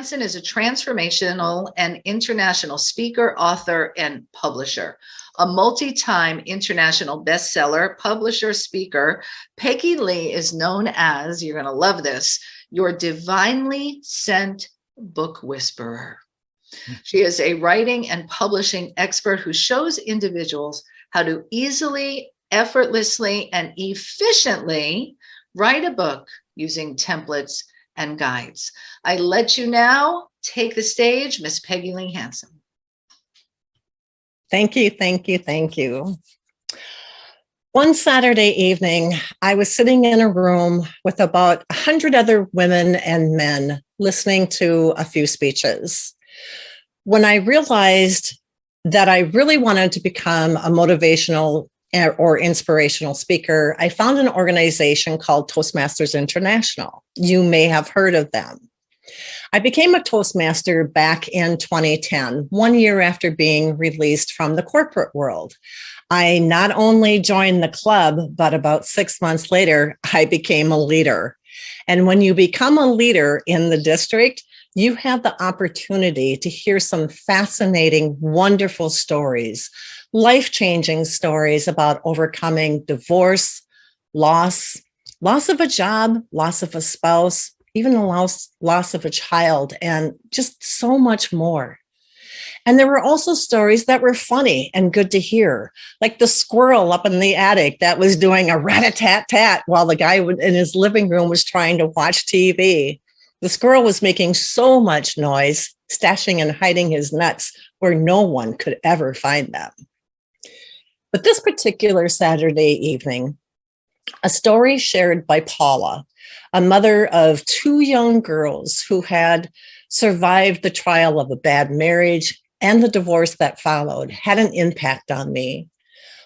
Hanson is a transformational and international speaker, author, and publisher. A multi-time international bestseller, publisher, speaker, PeggyLee is known as, you're going to love this, your divinely sent book whisperer. She is a writing and publishing expert who shows individuals how to easily, effortlessly, and efficiently write a book using templates and guides. I let you now take the stage, Miss PeggyLee Hanson. Thank you, thank you, thank you. One Saturday evening, I was sitting in a room with about 100 other women and men listening to a few speeches. When I realized that I really wanted to become a motivational or inspirational speaker, I found an organization called Toastmasters International. You may have heard of them. I became a Toastmaster back in 2010, 1 year after being released from the corporate world. I not only joined the club, but about 6 months later, I became a leader. And when you become a leader in the district, you have the opportunity to hear some fascinating, wonderful stories, life-changing stories about overcoming divorce, loss of a job, loss of a spouse, even the loss of a child, and just so much more. And there were also stories that were funny and good to hear, like the squirrel up in the attic that was doing a rat-a-tat-tat while the guy in his living room was trying to watch TV. The squirrel was making so much noise, stashing and hiding his nuts where no one could ever find them. But this particular Saturday evening, a story shared by Paula, a mother of 2 young girls who had survived the trial of a bad marriage and the divorce that followed, had an impact on me.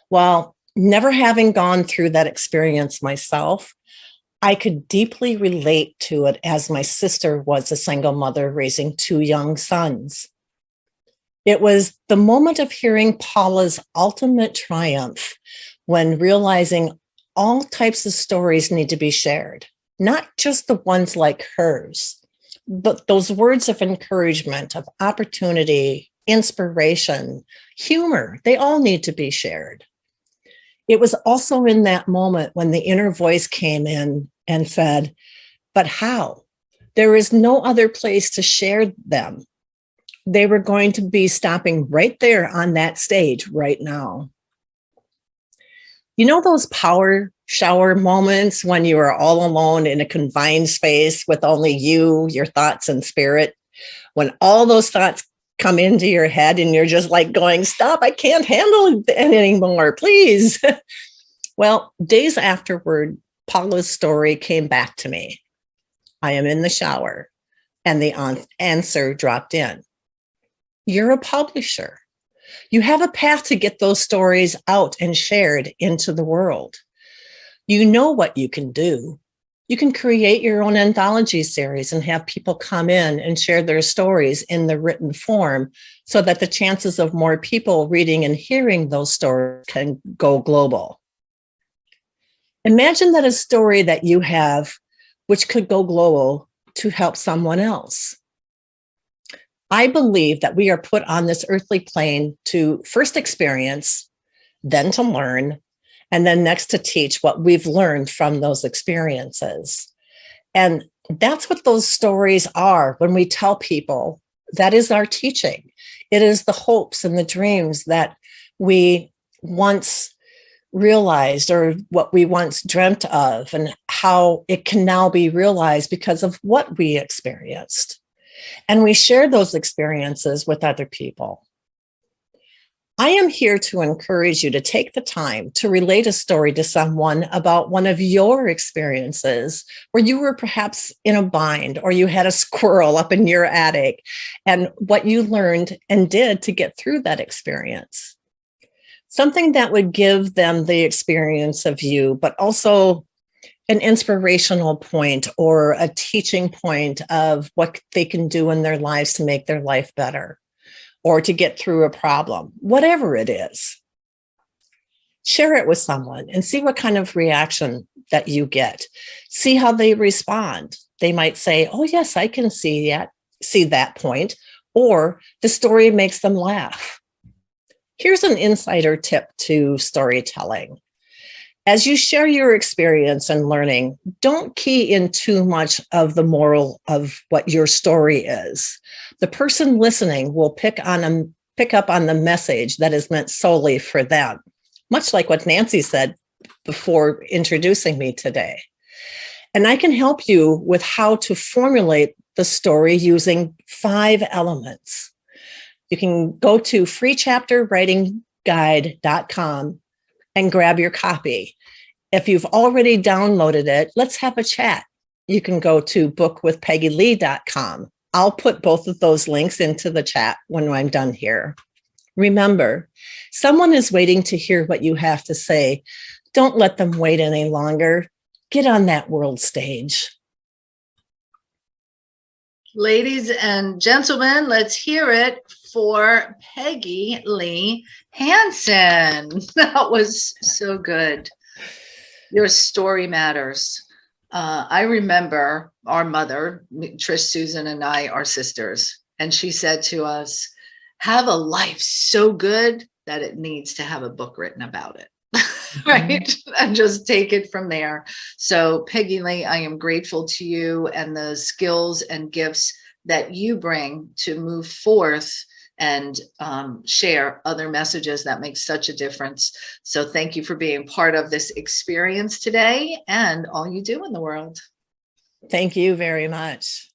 While never having gone through that experience myself, I could deeply relate to it as my sister was a single mother raising 2 young sons. It was the moment of hearing Paula's ultimate triumph when realizing all types of stories need to be shared, not just the ones like hers, but those words of encouragement, of opportunity, inspiration, humor, they all need to be shared. It was also in that moment when the inner voice came in and said, but how? There is no other place to share them. They were going to be stopping right there on that stage right now. You know those power shower moments when you are all alone in a confined space with only you, your thoughts, and spirit? When all those thoughts come into your head and you're just like going, stop, I can't handle it anymore, please. Well, days afterward, Paula's story came back to me. I am in the shower and the answer dropped in. You're a publisher. You have a path to get those stories out and shared into the world. You know what you can do. You can create your own anthology series and have people come in and share their stories in the written form so that the chances of more people reading and hearing those stories can go global. Imagine that a story that you have, which could go global to help someone else. I believe that we are put on this earthly plane to first experience, then to learn, and then next to teach what we've learned from those experiences. And that's what those stories are when we tell people. That is our teaching. It is the hopes and the dreams that we once realized or what we once dreamt of and how it can now be realized because of what we experienced. And we share those experiences with other people. I am here to encourage you to take the time to relate a story to someone about one of your experiences where you were perhaps in a bind or you had a squirrel up in your attic and what you learned and did to get through that experience. Something that would give them the experience of you, but also an inspirational point or a teaching point of what they can do in their lives to make their life better or to get through a problem, whatever it is. Share it with someone and see what kind of reaction that you get. See how they respond. They might say, oh, yes, I can see that. see that point, or the story makes them laugh. Here's an insider tip to storytelling. As you share your experience and learning, don't key in too much of the moral of what your story is. The person listening will pick up on the message that is meant solely for them, much like what Nancy said before introducing me today. And I can help you with how to formulate the story using 5 elements. You can go to freechapterwritingguide.com and grab your copy. If you've already downloaded it, let's have a chat. You can go to bookwithpeggylee.com. I'll put both of those links into the chat when I'm done here. Remember, someone is waiting to hear what you have to say. Don't let them wait any longer. Get on that world stage. Ladies and gentlemen, let's hear it for PeggyLee Hanson. That was so good. Your story matters. I remember our mother, Trish, Susan, and I are sisters, and she said to us, have a life so good that it needs to have a book written about it. Right? And just take it from there. So PeggyLee, I am grateful to you and the skills and gifts that you bring to move forth and share other messages that make such a difference. So thank you for being part of this experience today and all you do in the world. Thank you very much.